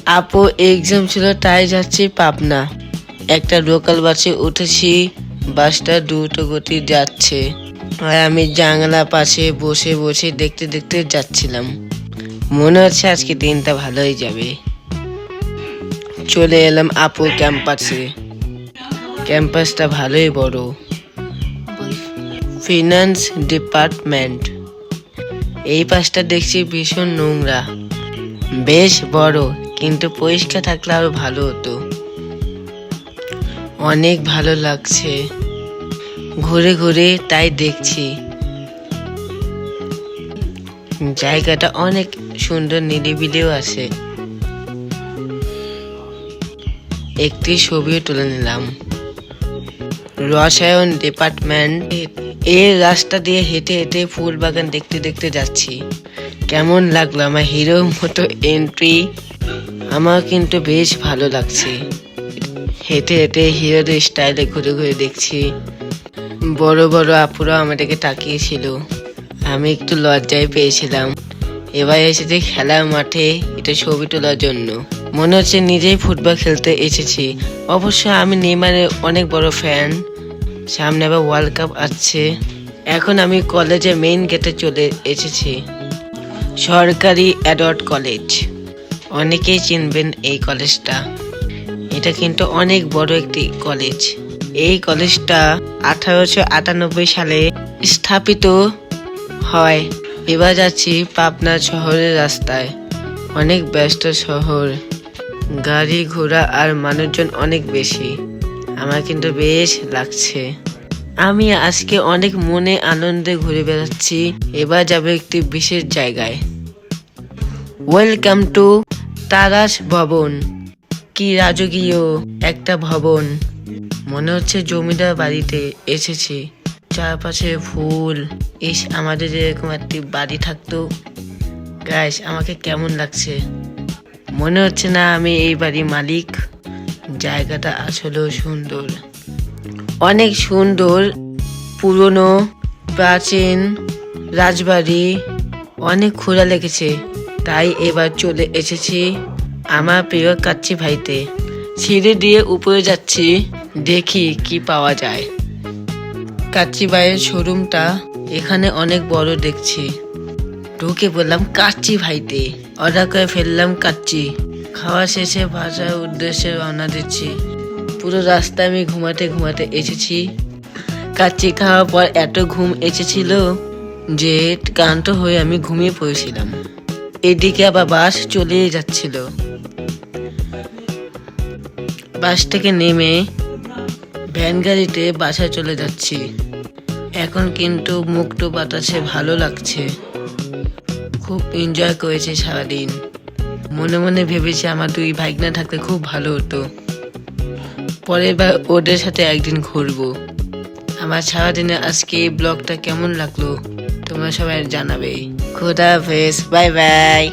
আপু এক্সাম ছিল তাই যাচ্ছি পাবনা। একটা লোকাল বাসে উঠেছি, বাসটা দ্রুত গতি যাচ্ছে আর আমি জানালা পাশে বসে বসে দেখতে দেখতে যাচ্ছিলাম। মনে হচ্ছে আজকে দিনটা ভালোই যাবে। চলে এলাম আপু ক্যাম্পাসে। ক্যাম্পাসটা ভালোই বড়। Finance department. এই পাশটা দেখছি ভীষণ নোংরা। বেশ বড়, কিন্তু পরিষ্কার থাকলে আরো ভালো হতো। অনেক ভালো লাগছে, ঘুরে ঘুরে তাই দেখছি। জায়গাটা অনেক সুন্দর, নিরিবিলিও আছে। একটি ছবিও তুলে নিলাম। রসায়ন ডিপার্টমেন্ট। এই রাস্তা দিয়ে হেঁটে হেঁটে ফুল বাগান দেখতে দেখতে যাচ্ছি। কেমন লাগলো আমার হিরোর মতো এন্ট্রি? আমার কিন্তু বেশ ভালো লাগছে। হেঁটে হেঁটে হিরোদের স্টাইলে ঘুরে ঘুরে দেখছি। বড় বড় আপুরা আমাদেরকে তাকিয়েছিল, আমি একটু লজ্জায় পেয়েছিলাম। এবার এসেছি খেলার মাঠে এটা ছবি তোলার জন্য। মনে হচ্ছে নিজেই ফুটবল খেলতে এসেছি। অবশ্য আমি নেইমারের অনেক বড় ফ্যান। সামনে আবার ওয়ার্ল্ড কাপ আসছে। এখন আমি কলেজের মেইন গেটে চলে এসেছি। সরকারি অ্যাডওয়ার্ড কলেজ। অনেকেই চিনবেন এই কলেজটা। এটা কিন্তু অনেক বড় একটি কলেজ। এই কলেজটা 1898 সালে স্থাপিত হয়। এবার যাচ্ছি পাবনা শহরের রাস্তায়। অনেক ব্যস্ত শহর, গাড়ি ঘোড়া আর মানুষজন অনেক বেশি। আমার কিন্তু বেশ লাগছে। আমি আজকে অনেক মনে আনন্দে ঘুরে বেড়াচ্ছি। এবার যাবো একটি বিশেষ জায়গায়। ওয়েলকাম টু তারাস ভবন। কি রাজকীয় একটা ভবন, মনে হচ্ছে জমিদার বাড়িতে এসেছি। চারপাশে ফুল। ইস, আমাদের যেরকম একটি বাড়ি থাকতো। গাইস, আমাকে কেমন লাগছে? মনে হচ্ছে না আমি এই বাড়ির মালিক। জায়গাটা আসলেও সুন্দর, অনেক সুন্দর। পুরনো প্রাচীন রাজবাড়ি, অনেক খোলা লেগেছে। তাই এবার চলে এসেছি আমার প্রিয় কাচ্চি ভাইতে। সিঁড়ি দিয়ে উপরে যাচ্ছি, দেখি কি পাওয়া যায়। কাচ্চি ভাইয়ের শোরুমটা এখানে অনেক বড় দেখছি। ঢুকে বললাম কাচ্চি ভাইতে, অর্ডার করে ফেললাম কাচ্চি। খাওয়া শেষে বাসার উদ্দেশ্যে রওনা দিচ্ছি। পুরো রাস্তা আমি ঘুমাতে ঘুমাতে এসেছি। কাচ্চি খাওয়ার পর এত ঘুম এসেছিল যে ক্লান্ত হয়ে আমি ঘুমিয়ে পড়েছিলাম। এদিকে আবার বাস চলে যাচ্ছিল। বাস থেকে নেমে ভ্যান গাড়িতে বাসায় চলে যাচ্ছি। এখন কিন্তু মুক্ত বাতাসে ভালো লাগছে। খুব এনজয় করেছি সারাদিন। মনে মনে ভেবেছি আমার দুই ভাইগনা থাকলে খুব ভালো হতো। পরের বার ওদের সাথে একদিন ঘুরবো। আমার সারাদিনে আজকে এই ব্লগটা কেমন লাগলো তোমরা সবাই জানাবে। খোদা হাফেজ, বাই বাই।